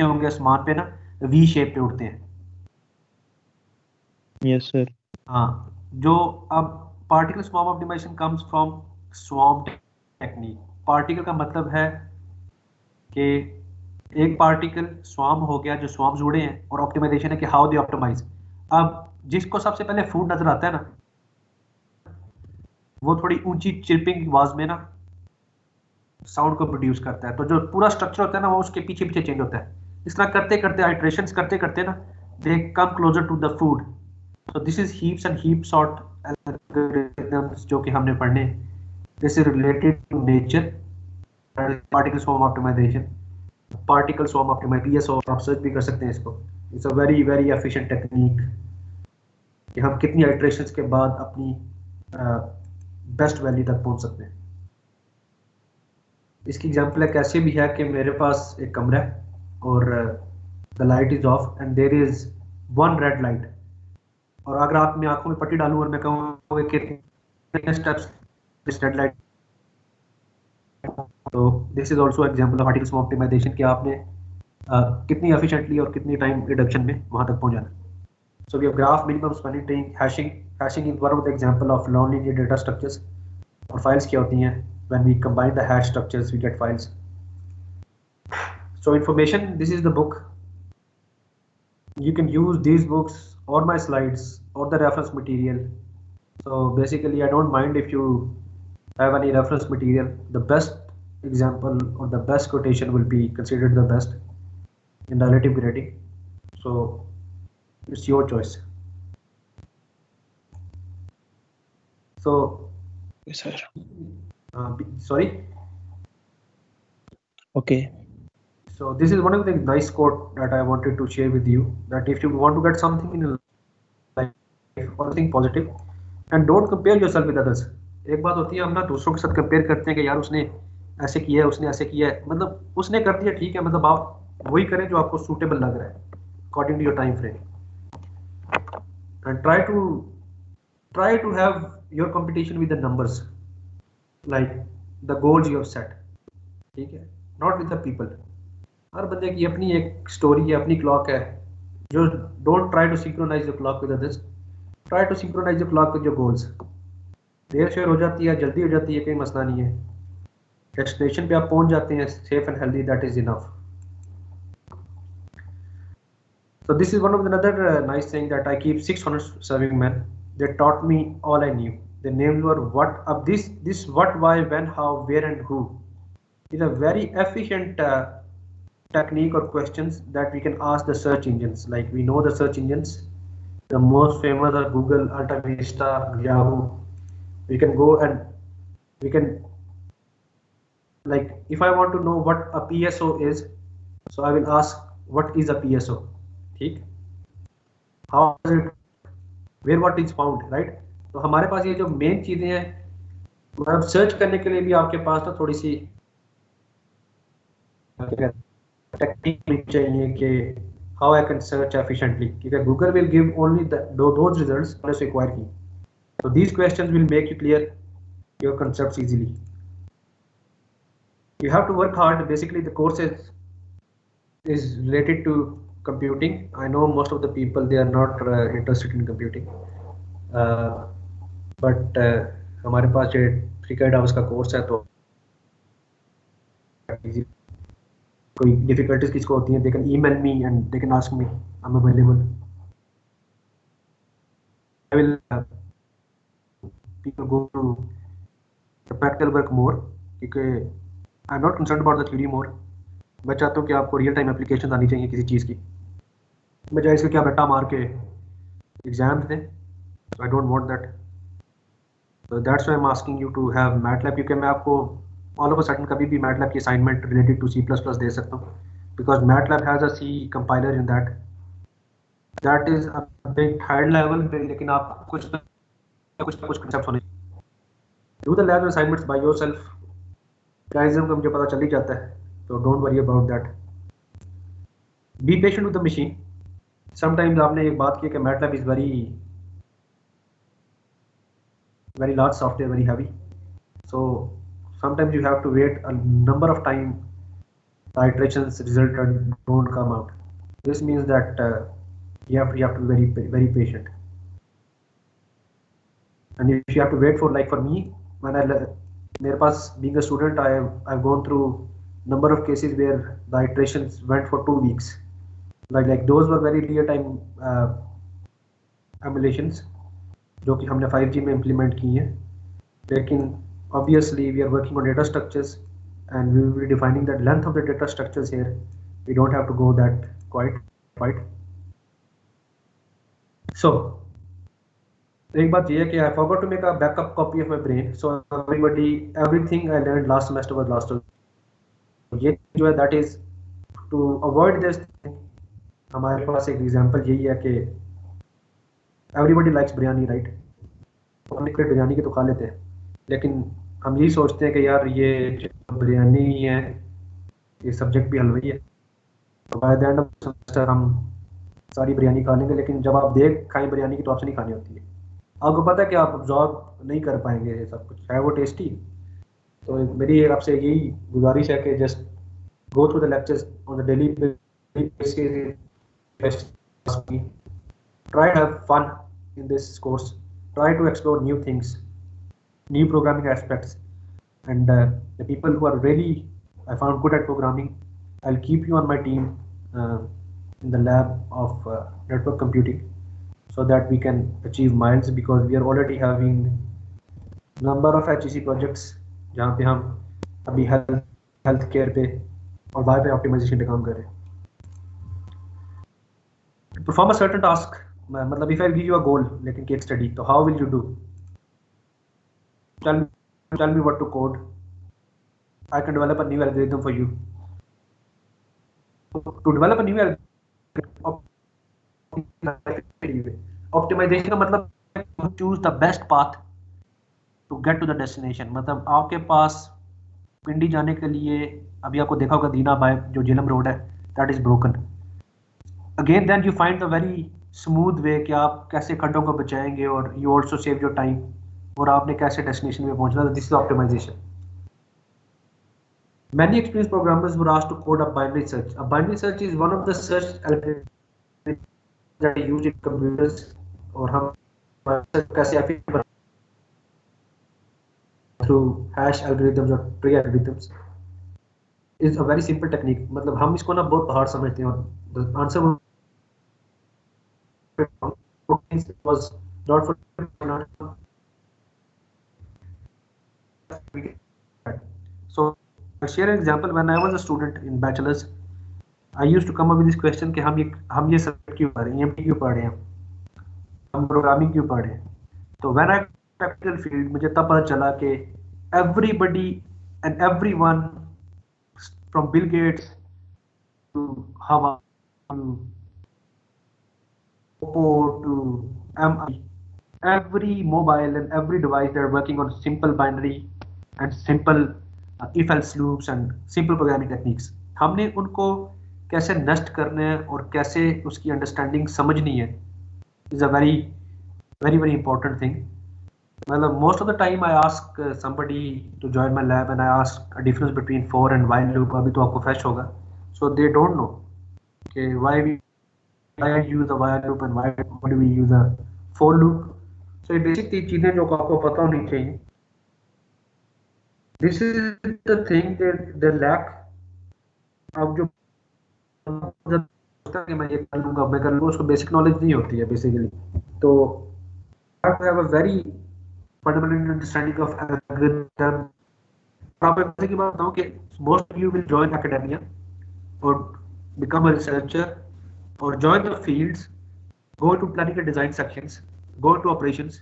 देखे होंगे आसमान पे ना वी शेप पे उड़ते हैं। Yes sir. हाँ, जो अब particle swarm optimisation comes from swarm technique. Particle का मतलब है कि एक पार्टिकल स्वॉर्म हो गया, जो स्वॉर्म जुड़े हैं, और ऑप्टिमाइजेशन है कि हाउ दे ऑप्टिमाइज। अब जिसको सबसे पहले फूड नजर आता है ना, वो थोड़ी ऊंची चिरपिंग आवाज में ना साउंड को प्रोड्यूस करता है, तो जो पूरा स्ट्रक्चर होता है ना वो उसके पीछे पीछे चेंज होता है। इस तरह करते करते आइट्रेशंस करते करते ना they come closer to the food. So this is heaps and heaps of algorithms जो कि हमने पढ़ने। This is related to nature, particle swarm optimisation, particle swarm optimisation, PSO आप सर्च भी कर सकते हैं इसको। It's a very very efficient technique कि हम कितनी आइट्रेशंस के बाद अपनी बेस्ट वैल्यू तक पहुंच सकते हैं। इसकी एग्जांपल एक ऐसे भी है कि मेरे पास एक कमरा है और the light is off and there is one red light, और अगर आप मैं आंखों में पट्टी डालूं और मैं कहूँ कि कितने स्टेप्स इस रेड लाइट, तो this is also example of particle swarm optimisation कि आपने कितनी एफिशिएंटली और कितनी टाइम रिडक्शन में वहां तक पहुंच जाना। So we have graph minimum spanning tree hashing. Hashing is one of the example of non-linear data structures. और files क्या होती हैं? When we combine the hash structures, we get files. So information. This is the book. You can use these books or my slides or the reference material. So basically, I don't mind if you have any reference material. The best example or the best quotation will be considered the best in relative grading. So it's your choice. So sir sorry. Okay. So this is one of the nice quote that I wanted to share with you, that if you want to get something in life or something positive, and don't compare yourself with others. एक बात होती है हम ना दूसरों के साथ compare करते हैं कि यार उसने ऐसे किया है, उसने ऐसे किया है, मतलब उसने कर दिया ठीक है, मतलब आप वही करें जो आपको सूटेबल लग रहा है according to your time frame, and try to have your competition with the numbers, like the goals you have set, ठीक है, not with the people. हर बंदे की अपनी एक स्टोरी है, अपनी क्लॉक है। जो don't try to synchronise your clock with others, try to synchronise your clock with your goals. देर शेयर हो जाती है, जल्दी हो जाती है, कोई मसला नहीं है। डेस्टिनेशन पे आप पहुंच जाते हैं safe and healthy, that is enough. So this is one of the another nice thing that I keep 600 serving men. They taught me all I knew. The names were what up this what, why, when, how, where, and who. Is a very efficient technique or questions that we can ask the search engines. Like we know the search engines, the most famous are Google, Alta Vista, Yahoo. We can go and we can, like if I want to know what a PSO is, so I will ask what is a PSO, ठीक, how is it, where what is found, right? तो हमारे पास ये जो main चीजें हैं, मतलब search करने के लिए भी आपके पास ना थोड़ी सी टेक्निक चाहिए कि how I can search efficiently, क्योंकि Google will give only those results plus require की। So these questions will make you clear your concepts easily. You have to work hard. Basically, the course is related to computing. I know most of the people they are not interested in computing, but हमारे पास जो 3 hours का course है तो कोई difficulties किसको होती हैं, they can email me and they can ask me. I'm available. I will people go to the practical work more, क्योंकि I'm not concerned about the theory more. मैं चाहता हूँ कि आपको रियल टाइम एप्लीकेशन आनी चाहिए किसी चीज़ की, बजाय इसके कि आप रट्टा मार के एग्जाम दें। So I don't want that. So that's why I'm asking you to have MATLAB, क्योंकि मैं आपको all of a sudden कभी भी MATLAB की असाइनमेंट रिलेटेड टू C++ दे सकता हूँ, because MATLAB has a C compiler in that. That is a bit higher level पे, लेकिन आप कुछ कंसेप्ट होने। Do the lab assignments by yourself. Mechanism का मुझे पता चल ही जाता है, तो don't worry about that. Be patient with the machine. Sometimes आपने एक बात की कि MATLAB is very large software, very heavy. So sometimes you have to wait a number of time the iterations result don't come out. This means that you have to be very patient. And if you have to wait for, like for me, when मेरे पास being a student, I've gone through number of cases where the iterations went for 2 weeks. Like those were very real time emulations जो कि हमने 5G में implement की हैं. लेकिन obviously we are working on data structures and we will be defining the length of the data structures here. We don't have to go that quite. So एक बात ये है कि I forgot to make a backup copy of my brain. So everything I learned last semester was last. ये जो है that is to avoid this thing. हमारे पास एक एग्जांपल यही है कि everybody likes बिरयानी, right? और निकले बिरयानी की तो खा लेते हैं, लेकिन हम यही सोचते हैं कि यार ये बिरयानी ही है, ये सब्जेक्ट भी हलवाई है, तो by the end of semester हम सारी बिरयानी खा लेंगे, लेकिन जब आप देख खाएं बिरयानी की तो आपसे नहीं खानी होती है. आपको पता है कि आप अब्जॉर्ब नहीं कर पाएंगे ये सब कुछ, है वो टेस्टी. तो मेरी आपसे यही गुजारिश है कि just go through the lectures on the daily basis, try to have fun in this course, try to explore new things, new programming aspects, and the people who are really I found good at programming, I'll keep you on my team in the lab of network computing so that we can achieve miles, because we are already having number of HEC projects जहाँ पे हम अभी health care पे और wifi optimisation पे काम कर रहे हैं. परफॉर्म अ सर्टेन टास्क, मतलब if I give you a goal लेकिन केस स्टडी, तो how will you do? tell me what to code. I can develop a new algorithm for you. To develop a new algorithm, optimization का मतलब choose the best path to get to the destination. मतलब आपके पास पिंडी जाने के लिए, अभी आपको देखा होगा दीना बाय जो जेलम रोड है, that is broken. Again then you find the very smooth way कि आप कैसे खड्डों को बचाएंगे, और you also save your time, और आपने कैसे डेस्टिनेशन में पहुंचना. This is optimization. Many experienced programmers were asked to code a binary search. A binary search is one of the search algorithms that are used in computers, और हम कैसे through hash algorithms or tree algorithms is a very simple technique. मतलब हम इसको ना बहुत hard समझते हैं, और the answer was not for. So I share an example. When I was a student in bachelor's, I used to come up with this question कि हम ये सब क्यों पढ़ रहे हैं, EMT क्यों पढ़ रहे हैं, हम प्रोग्रामिंग क्यों पढ़ रहे हैं. तो when I practical field, मुझे तब पता चला कि everybody and everyone from Bill Gates to Harvard to Oppo to MI, every mobile and every device, they're working on simple binary and simple if else loops and simple programming techniques. हमने उनको कैसे नष्ट करना है और कैसे उसकी understanding समझनी है is a very important thing. Well, most of the time I ask somebody to join my lab and I ask a difference between for and while loop. अभी तो आपको fresh होगा, so they don't know okay, why I use a while loop and why do we use a for loop. So ये basic चीजें जो आपको पता होनी चाहिए. This is the thing they lack. अब जो मैं ये कर लूँगा उसको बेसिक नॉलेज नहीं होती है बेसिकली. तो I have to have a very fundamental understanding of algorithm. आपको जैसे कि मैं बताऊँ कि most of you will join academia or become a researcher or join the fields, go to planning and design sections, go to operations.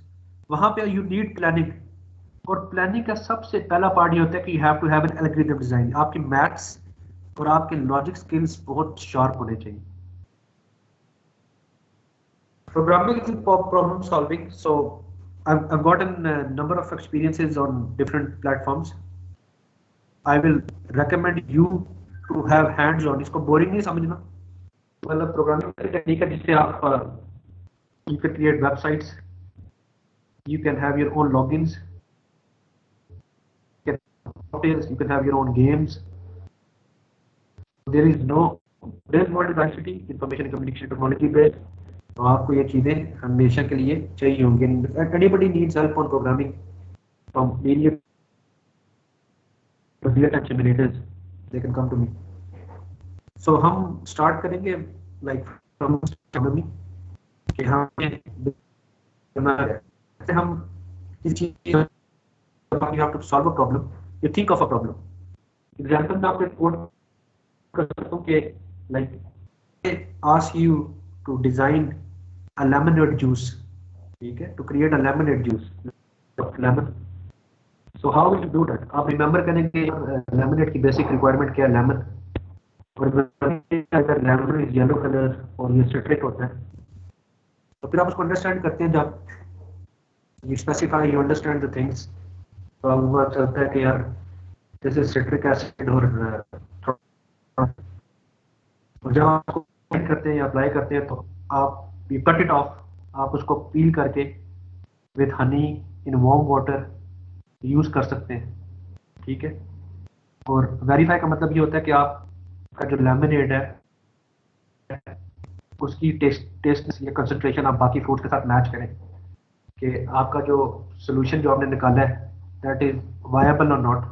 वहाँ पे you need planning, और planning का सबसे पहला पार्ट ये होता है कि you have to have an algorithm design. आपकी मैथ्स और आपके लॉजिक स्किल्स बहुत शार्प होने चाहिए. Programming is problem solving. So I've gotten a number of experiences on different platforms. I will recommend you to have hands on. इसको boring नहीं समझना. मतलब प्रोग्रामिंग की टेक्निक है जिससे आप you can create websites, you can have your own logins, you can have your own games, there is no real world ICT information communication technology based, तो आपको ये चीज़ें हमेशा के लिए चाहिए होंगी। Anybody needs help on programming from medium to real time simulators, they can come to me. So हम स्टार्ट करेंगे लाइक फ्रॉम इकोनॉमी कि हम किसी चीज़ you have to solve a problem, you think of a problem. Example में आपको code कर सकता हूँ कि like ask you to design a lemonade juice, ठीक है, to create a lemonade juice of lemon. So how will you do that? आप remember करेंगे लेमनेड की बेसिक रिक्वायरमेंट क्या है, लेमन, और अगर लेमन इज येलो कलर और ये सिट्रिक होता है, तो फिर आप उसको अंडरस्टैंड करते हैं, जब you specify you understand the things, तो आपको पता चलता है कि यार दिस इज सिट्रिक एसिड, और जब आपको करते हैं या अप्लाई करते हैं तो आप यू कट इट ऑफ, आप उसको पील करके with Honey in warm water use कर सकते हैं, ठीक है। और वेरीफाई का मतलब ये होता है कि आपका जो लेमनेड है उसकी टेस्ट या कंसंट्रेशन आप बाकी फ्रूट के साथ मैच करें कि आपका जो सोल्यूशन जो आपने निकाला है दैट इज वायबल और नॉट।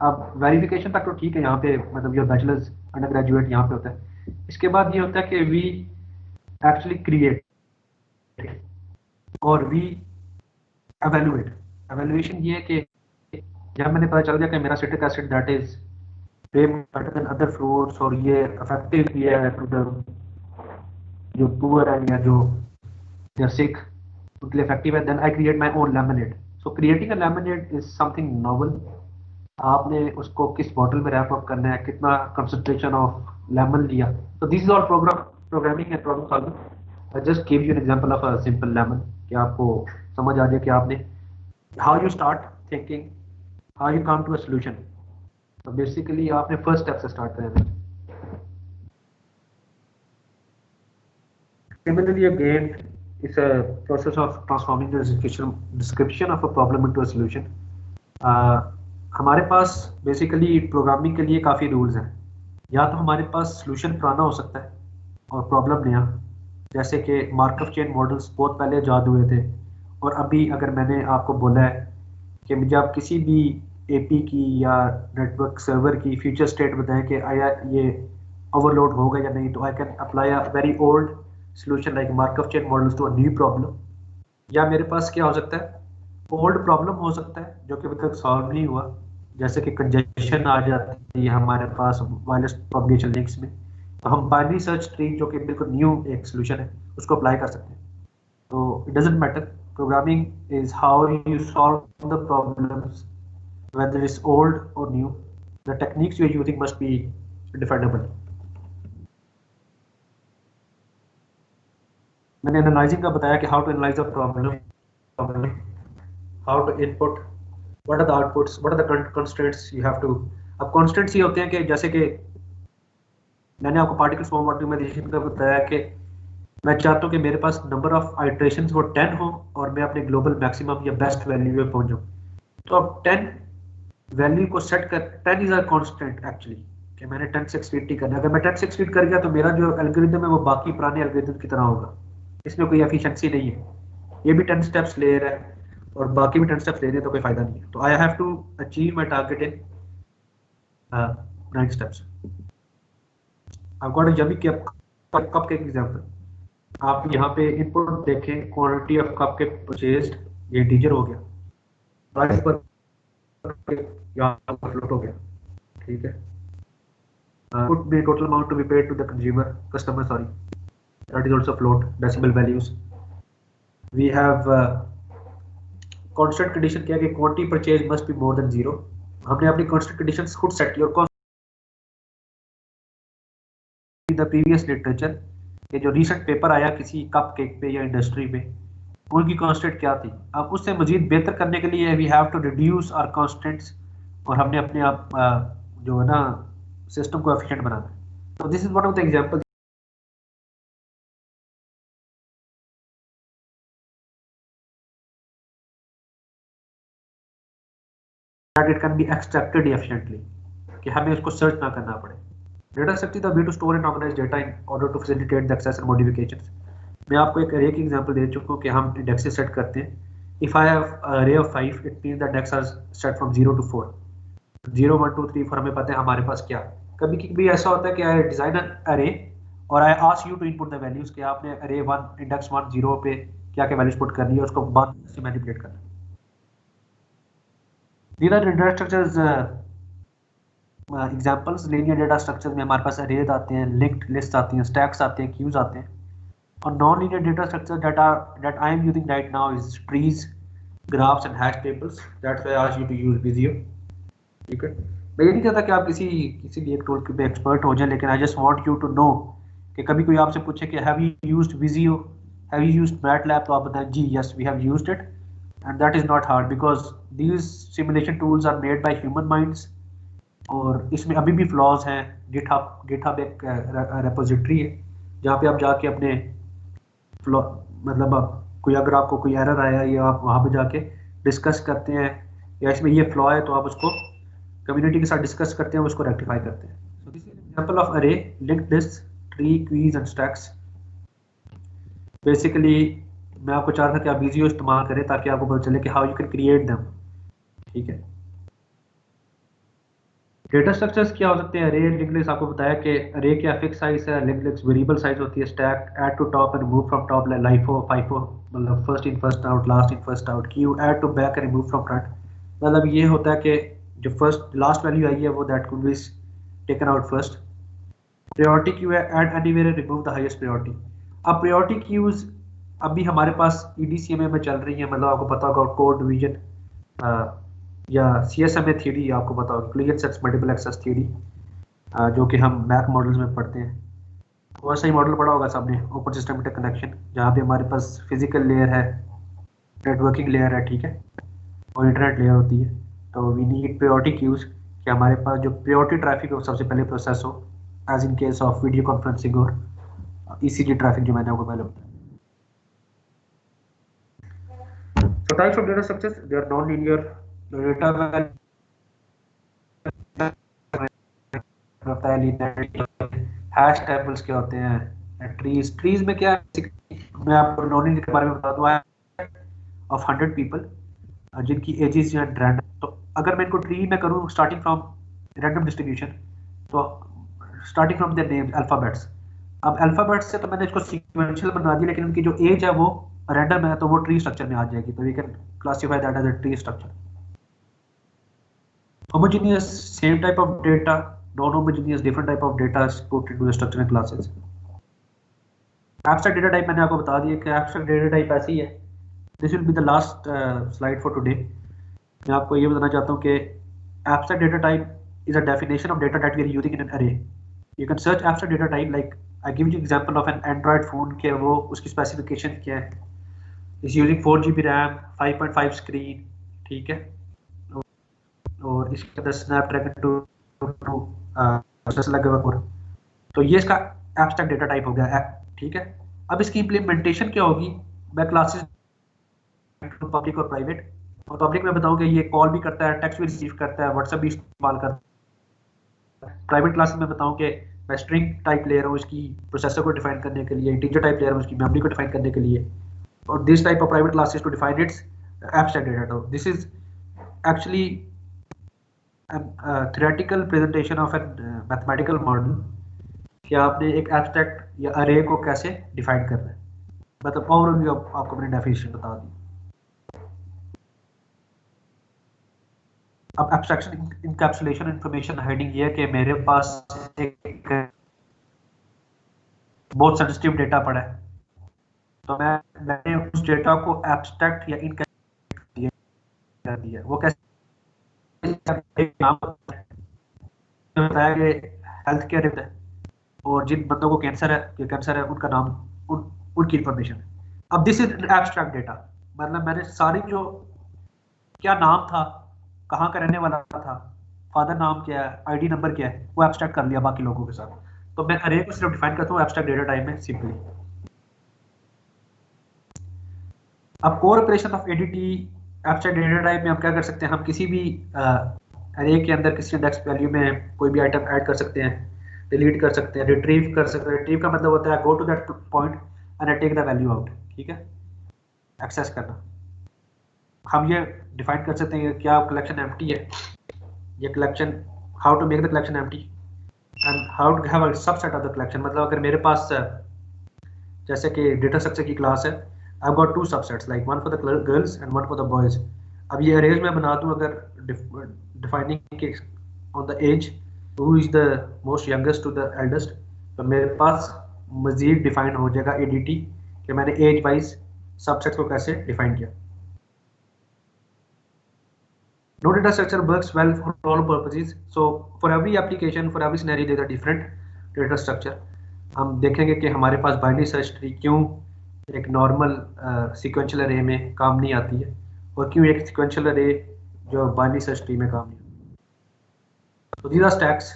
अब वेरिफिकेशन तक तो ठीक है, यहाँ पे मतलब योर बैचलर्स अंडर ग्रेजुएट यहाँ पे होता है। इसके बाद ये होता है कि वी एक्चुअली क्रिएट और वी एवेल्युएट। एवेल्युएशन ये है कि जब मैंने पता चल गया कि मेरा citric acid that is way better than other fruits और ये इफेक्टिव भी है टू द जो पुअर है या जो दे आर सिक, उनके लिए इफेक्टिव है, then I create my own lemonade. So creating a lemonade is something novel. आपने उसको किस बॉटल में रैप अप करना है, कितना कंसंट्रेशन ऑफ लेमन लिया, तो this is all programming and problem solving. I just give you an example of a simple lemon कि आपको समझ आ जाए कि आपने how you start thinking, how you come to a solution. तो बेसिकली आपने फर्स्ट स्टेप से स्टार्ट करना है। Similarly, again, it's a process of transforming the description of a problem into a solution. हमारे पास बेसिकली प्रोग्रामिंग के लिए काफ़ी rules हैं। या तो हमारे पास सॉल्यूशन पुराना हो सकता है और प्रॉब्लम नया, जैसे कि मार्कअप चेन मॉडल्स बहुत पहले इजाद हुए थे, और अभी अगर मैंने आपको बोला है कि मुझे आप किसी भी एपी की या नेटवर्क सर्वर की फ्यूचर स्टेट बताएं कि आया ये ओवरलोड होगा या नहीं, तो I can apply a very old solution like Markov chain models to a new problem। या मेरे पास क्या हो सकता है, ओल्ड प्रॉब्लम हो सकता है जो कि अभी तक सॉल्व नहीं हुआ, जैसे कि कंजेशन आ जाती है हमारे पास वायरलेस प्रोपगेशन लिंक्स में, तो हम बाइनरी सर्च ट्री जो कि बिल्कुल न्यू एक सोल्यूशन है उसको अप्लाई कर सकते हैं। तो it doesn't matter, programming is how you solve the problems whether it's old or new, the techniques you're using must be definable। मैंने एनालाइजिंग का बताया कि how to analyse a problem, how to input, what are the outputs, what are the constraints you have to. अब constraints ये होते हैं कि जैसे कि मैंने आपको पार्टिकल फॉर्म ऑप्टिमाइजेशन का बताया कि मैं चाहता हूँ कि मेरे पास नंबर ऑफ आइट्रेशंस वो 10 हो और मैं अपने ग्लोबल मैक्सिमम या बेस्ट वैल्यू पे पहुंच जाऊँ। तो अब 10 वैल्यू को सेट कर, 10 इज अ कांस्टेंट एक्चुअली कि मैंने 10 से एक्सपीड करना है। अगर मैं 10 से एक्सपीड कर गया तो मेरा जो एल्गोरिथम है वो बाकी पुराने एल्गोरिथम की तरह होगा, इसमें कोई एफिशिएंसी नहीं है। ये भी 10 स्टेप्स ले रहा है और बाकी भी 10 स्टेप्स ले रहे हैं, तो कोई फायदा नहीं है। तो I have to achieve my target in 9 steps. I got a yummy cupcake example. आप यहाँ पे इनपुट देखें, quantity of cupcake purchased, ये इंटीजर हो गया, प्राइस पर यहाँ फ्लोट हो गया, ठीक है। put the total amount to be paid to the customer, sorry, that is also float, decimal values। we have constant condition क्या है कि quantity purchase must be more than 0। हमने अपनी constant conditions खुद सेट की, और द प्रीवियस लिटरेचर के जो रिसेंट पेपर आया किसी कप केक पे या इंडस्ट्री में, उनकी कांस्टेंट क्या थी। अब उससे मजीद बेहतर करने के लिए we have to reduce our constants, और हमने अपने आप जो है ना सिस्टम को एफिशिएंट बनाना है। तो this is one of the examples that it can be extracted efficiently, कि हमें उसको सर्च ना करना पड़े। Data structure the way to store and organise data in order to facilitate the access and modifications. मैं आपको एक अरे की एग्जांपल दे चुका हूँ कि हम इंडेक्सेस सेट करते हैं। If I have array of 5, it means the index are set from 0 to 4। 0 1 2 3 4 हमें पता है हमारे पास क्या। कभी कभी ऐसा होता है कि आई डिजाइन एन अरे और I ask you to input the values कि आपने अरे 1 इंडेक्स 1 0 पे क्या क्या वैल्यूज पुट करनी है, उसको बाद से मैनिपुलेट करना है। These are data structures examples. Linear data structure में हमारे पास अरेज आते हैं, लिंक्ड लिस्ट आती हैं, स्टैक्स आते हैं, क्यूज आते हैं। और non linear data structure that I am using right now is trees, graphs and hash tables. That's why I asked you to use Visio. ठीक है, मैं ये नहीं कहता कि आप किसी भी एक टूल पे एक्सपर्ट हो जाए, लेकिन I just want you to know कि कभी कोई आपसे पूछे कि have you used Visio, have you used MATLAB, तो आप बताएं जी yes we have used it and that is not hard because these simulation tools are made by human minds. और इसमें अभी भी फ्लॉज हैं। गिटहब एक रेपोजिटरी है जहाँ पे आप जाके अपने फ्लॉ मतलब कोई अगर आपको कोई एरर आया या आप वहाँ पे जाके डिस्कस करते हैं या इसमें ये फ्लॉ है तो आप उसको कम्युनिटी के साथ डिस्कस करते हैं, उसको रेक्टिफाई करते हैं। So this is example of array, linked list, tree, queues and stacks. Basically मैं आपको चाह रहा था कि आप Visio इस्तेमाल करें ताकि आपको पता चले कि how you can create them. ठीक है, डेटा स्ट्रक्चर्स क्या हो सकते हैं? अरे, लिंक्ड लिस्ट आपको बताया कि अरे क्या फिक्स साइज है, लिंक्ड लिस्ट वेरिएबल साइज होती है, stack, add to top and move from top, LIFO, FIFO मतलब first in first out, last in first out, queue, add to back and move from front. मतलब ये होता है कि जो फर्स्ट लास्ट वैल्यू आई है वो that could be taken out first. Priority queue है, add anywhere and remove the highest priority. अब प्रायोरिटी क्यूज अभी हमारे पास EDCMA में चल रही है, मतलब आपको पता होगा कोड डिवीजन या CSMA थ्योरी आपको पता होगा, clear sets multiple access theory, जो कि हम मैक मॉडल्स में पढ़ते हैं। वैसा ही मॉडल पढ़ा होगा सबने, ओपन सिस्टम कनेक्शन, जहाँ पे हमारे पास फिजिकल लेयर है, नेटवर्किंग लेयर है, ठीक है, और इंटरनेट लेयर होती है। तो वी नीड प्रायोरिटी क्यूज कि हमारे पास जो प्रायोरिटी ट्रैफिक हो सबसे पहले प्रोसेस हो, as in case of video conferencing और ECG ट्रैफिक जो मैंने आपको पहले बताया। So types of data structures, they are non-linear. Data होता है linear, हैश टेबल्स क्या होते हैं, ट्रीज में क्या है, मैं आपको non-linear के बारे में बता दूं, ऑफ 100 पीपल जिनकी एजेस हैं रैंडम। तो अगर मैं इनको ट्री में करूं स्टार्टिंग फ्रॉम रैंडम डिस्ट्रीब्यूशन, तो starting from their names alphabets. अब अल्फाबेट्स से तो मैंने इसको सीक्वेंशियल बना दिया, लेकिन उनकी जो एज है वो रैंडम है, तो वो ट्री स्ट्रक्चर में आ जाएगी। तो we can classify that as a tree structure. Homogeneous, same type of data, non homogeneous, different type of data put into the structure and classes. Abstract data type मैंने आपको बता दिया कि एब्स्ट्रैक्ट डेटा टाइप ऐसी है। This will be the last slide for today. मैं आपको ये बताना चाहता हूँ कि abstract data type is a definition of data that we are using in an array. You can search abstract data type, like I give you example of an Android phone के, वो उसकी स्पेसिफिकेशन क्या है, is using 4GB RAM, 5.5 screen, ठीक है, और इसके अंदर स्नैपड्रैगन 2 प्रोसेसर लगा हुआ। तो ये इसका एब्स्ट्रैक्ट डेटा टाइप हो गया, ठीक है। अब इसकी इम्प्लीमेंटेशन क्या होगी, मैं क्लासेस पब्लिक और प्राइवेट, और पब्लिक में बताऊं कि ये कॉल भी करता है, टेक्स्ट भी रिसीव करता है, व्हाट्सएप भी इस्तेमाल करता है। प्राइवेट क्लासेस में बताऊं कि मैं स्ट्रिंग टाइप ले रहा हूँ इसकी प्रोसेसर को डिफाइन करने के लिए, इंटीजर टाइप ले रहा हूँ उसकी मेमोरी को डिफाइन करने के लिए, और this type of private classes to define its abstract data. This is actually theoretical presentation of a mathematical model कि आपने एक एब्स्ट्रैक्ट या अरे को कैसे डिफाइन करना है, मतलब ओवरव्यू आपको मैंने डेफिनेशन बता दी। अब एब्स्ट्रैक्शन इनकैप्सुलेशन इंफॉर्मेशन हाइडिंग ये है कि मेरे पास एक बहुत सेंसिटिव डेटा पड़ा है, तो मैंने उस डेटा को एब्स्ट्रैक्ट या इनकैप्सुलेट कर दिया। वो कैसे, बताया कि हेल्थ केयर है और जिन बंदों को कैंसर है उनका नाम, उनकी इंफॉर्मेशन है। अब दिस इज एब्स्ट्रैक्ट डेटा, मतलब मैंने सारी जो क्या नाम था, कहाँ का रहने वाला था, फादर नाम क्या है, ID नंबर क्या है, वो एब्स्ट्रैक्ट कर लिया बाकी लोगों के साथ। तो मैं अरे को सिर्फ डिफाइन करता हूँ एब्स्ट्रैक्ट डेटा टाइप में सिंपली। अब core operation of ADT abstract data type में हम क्या कर सकते हैं, हम किसी भी अरे के अंदर किसी इंडेक्स वैल्यू में कोई भी आइटम ऐड कर सकते हैं। डिलीट कर सकते हैं, रिट्रीव कर सकते हैं। रिट्रीव का मतलब होता है go to that point and I take the value out, ठीक है, एक्सेस करना। हम ये डिफाइन कर सकते हैं कि क्या कलेक्शन एम्प्टी है, ये collection, how to make the collection empty and how to have a subset of the collection. मतलब अगर मेरे पास जैसे कि डेटा स्ट्रक्चर की क्लास है, I have got two subsets like one for the girls and one for the boys. अब ये arrays में बना दूं अगर डिफाइनिंग के on the age who is the most youngest to the eldest, तो मेरे पास मजीद डिफाइन हो जाएगा एडीटी कि मैंने एज वाइज सबसेट्स को कैसे डिफाइन किया। No data structure works well for all purposes. So for every application, for every scenario, there is a different data structure. हम देखेंगे कि हमारे पास बाइनरी सर्च ट्री क्यों एक नॉर्मल सीक्वेंशियल अरे में काम नहीं आती है और क्यों एक सीक्वेंशियल अरे जो बाइनरी सर्च ट्री में काम नहीं आती। So these are stacks.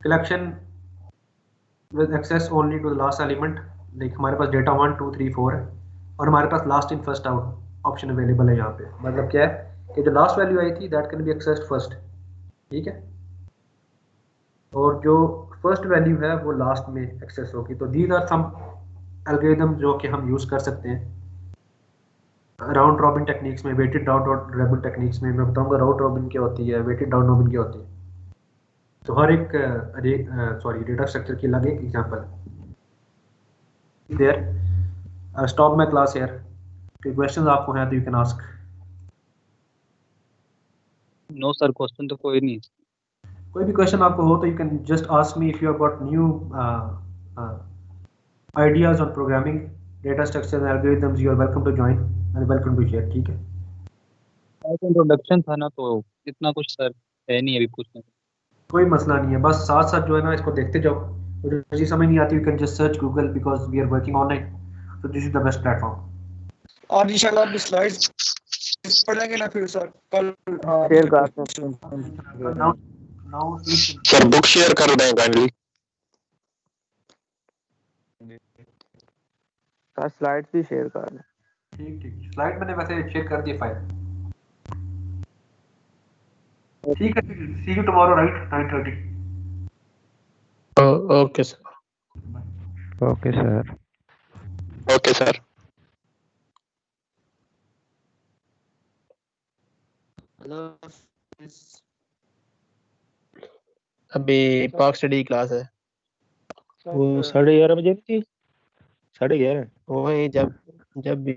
Collection with access only to the last element. Like हमारे पास डेटा 1 2 3 4 है और हमारे पास last in first out option available है यहाँ पे। मतलब क्या है कि जो लास्ट वैल्यू आई थी that can be accessed first, ठीक है, और जो फर्स्ट वैल्यू है वो लास्ट में एक्सेस होगी। तो दीज आर सम एल्गोरिदम जो कि हम यूज कर सकते हैं राउंड रॉबिन टेक्निक्स में, वेटेड डाउन रॉबिन टेक्निक्स में। मैं बताऊंगा राउंड रॉबिन क्या होती है, वेटेड डाउन रॉबिन क्या होती है। तो हर एक सॉरी डेटा स्ट्रक्चर की अलग एक example there. Stop my class here. कोई क्वेश्चंस आपको हैं तो you can ask. No sir, question तो कोई नहीं। कोई भी क्वेश्चन आपको हो तो you can just ask me if you have got new ideas on programming, data structures and algorithms. You are welcome to join and welcome to share, ठीक है। इंट्रोडक्शन था ना, तो इतना कुछ सर है नहीं अभी पूछने को। कोई मसला नहीं है, बस साथ साथ जो है ना इसको देखते जाओ। मुझे चीज़ समझ नहीं आती, you can just search Google because we are working online, so this is the best platform. और इंशाल्लाह अपनी स्लाइड्स पढ़ेंगे ना फिर सर कल। शेयर कर सकते हैं। नाउ सर बुक शेयर कर दें काइंडली। सर स्लाइड्स भी शेयर कर दें। ठीक ठीक, स्लाइड मैंने वैसे शेयर कर दी फाइल। ठीक है, see you tomorrow right 9:30। Okay sir. Okay sir. Okay sir. अभी पाक स्टडी क्लास है, वो 11:30 बजे थी, 11:30। वही जब भी